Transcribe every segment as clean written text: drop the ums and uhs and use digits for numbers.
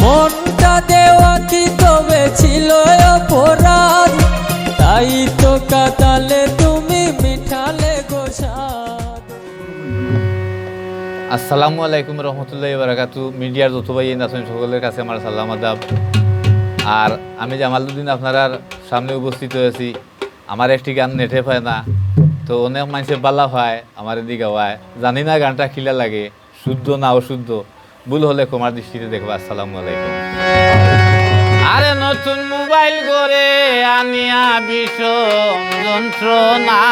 মনটা দেওয়া কি তবে ছিল অপরাধ, তাই তো কাটালে তুমি মিঠালে গোসাদ। আসসালামু আলাইকুম রহমতুল্লাহি বারাকাতু। মিডিয়ার যত ভাই আছেন সকলের কাছে আমার সালাম আদাব। আর আমি জামালউদ্দিন আপনার সামনে উপস্থিত হয়েছি। আমার একটি গান নেটে পায় না, তো অনেক মানুষের বালা হয় আমার এদিকে গাওয়ায়। জানি না গানটা খিলা লাগে, শুদ্ধ না অশুদ্ধ, ভুল হলে ক্ষমার দৃষ্টিতে দেখবো। আসসালামু আলাইকুম। আরে নতুন মোবাইল করে আনিয়া বিষম যন্ত্রণা,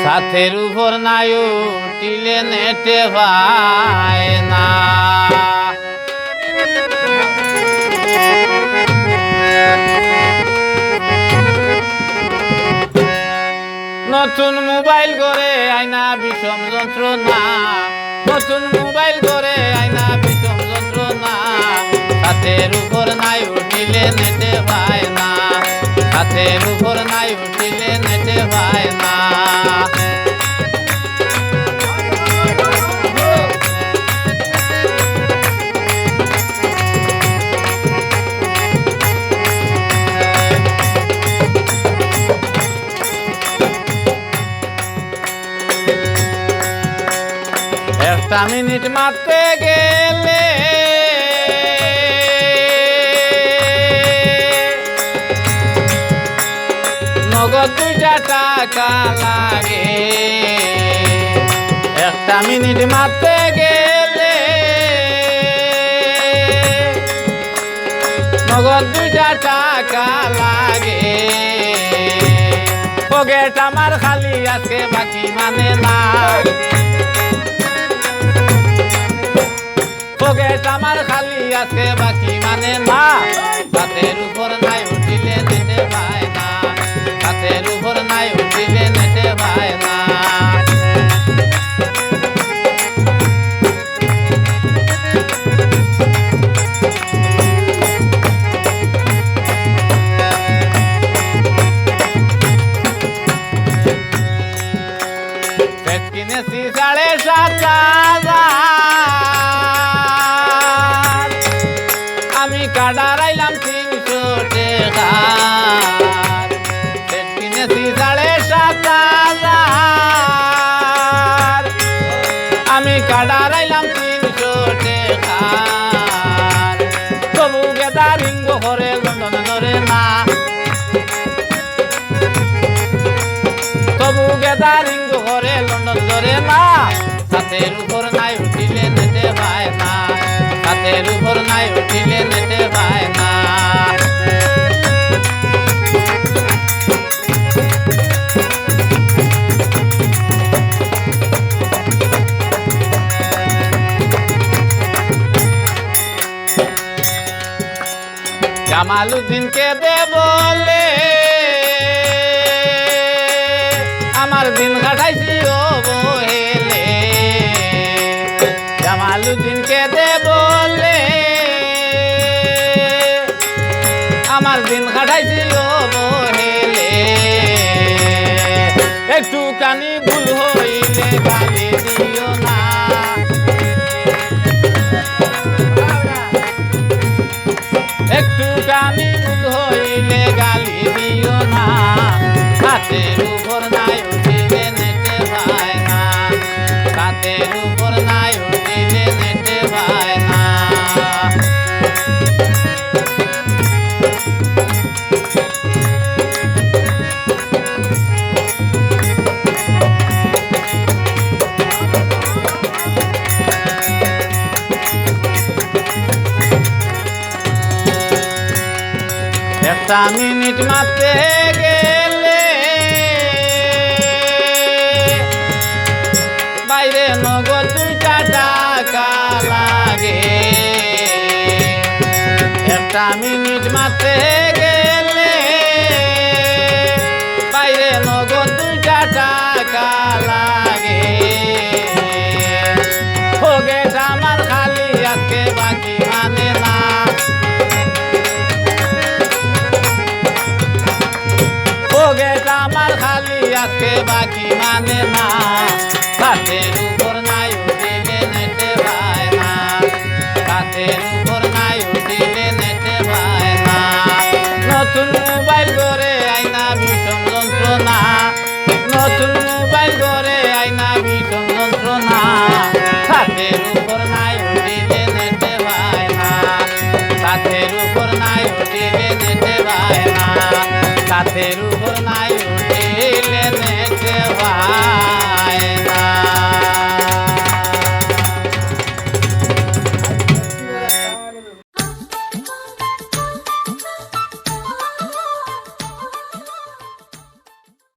সাথের উপর নায়ু টিলে নেটে পায় না। নতুন মোবাইল করে আইনা বিষম যন্ত্রণা, নতুন মোবাইল করে আইনা বিষম যন্ত্রণা, সাথের উপর নাই উঠিলে নেটে পায় না, সাথের উপর নাই উঠিলে নেটে পায় না। একটা মিনিট মারতে গেলে নগদ 2টা টাকা লাগে। একটা মিনিট মারতে গেলে নগদ 2টা টাকা লাগে। পকেট আমার খালি আছে বাকি মানে না, পকেট আমার খালি আছে বাকি মানে না, সাথের উপর নাই উঠিলে নেটে পায় না, সাথের উপর নাই উঠিলে নেটে পায় না। সেট কিনেছি 7,500, আমি কাটারাইলাম 300 টাকা। সেট কিনেছি 7,500, আমি কাটারাইলাম 300 টাকা। তবু গেদারিং করে লন্ডন ধরে না, তবু গেদারিং করে লন্ডন ধরে না, সাথের উপর নাই উঠিলে নেটে পায় না, সাথের উপর নাই উঠিলে নেটে পায় না। জামালউদ্দিনকে দে বলে আমার দিন কাটাইছি অবহেলে, জামালউদ্দিনকে দে বলে আমার দিন কাটাইছি অবহেলে। একটুখানি ভুল হইলে গালি দিও না, একটুখানি ভুল হইলে গালি দিও না, সাথের উপর নাই উঠিলে নেটে পায় না, সাথের উপর নাই উঠিলে নেটে পায় না। একটা মিনিট মারতে গেলে বাইরে নগদ 2টা টাকা লাগে। একটা মিনিট মারতে গেলে বাইরে নগদ 2টা টাকা লাগে। পকেট আমার খালি আছে বাকি মানে না, পকেট আমার খালি আছে বাকি মানে না, সাথের উপর নাই উঠিলে নেটে পায় না, ছাদের উপর নাই উঠিলে নেটে পায় না নতুন মোবাইল করে আইনা ভীষণ যন্ত্রণা নতুন মোবাইল করে আইনা ভীষণ যন্ত্রণা ছাদের উপর নাই উঠিলে নেটে পায় না ছাদের উপর নাই উঠিলে নেটে পায় না ছাদের উপর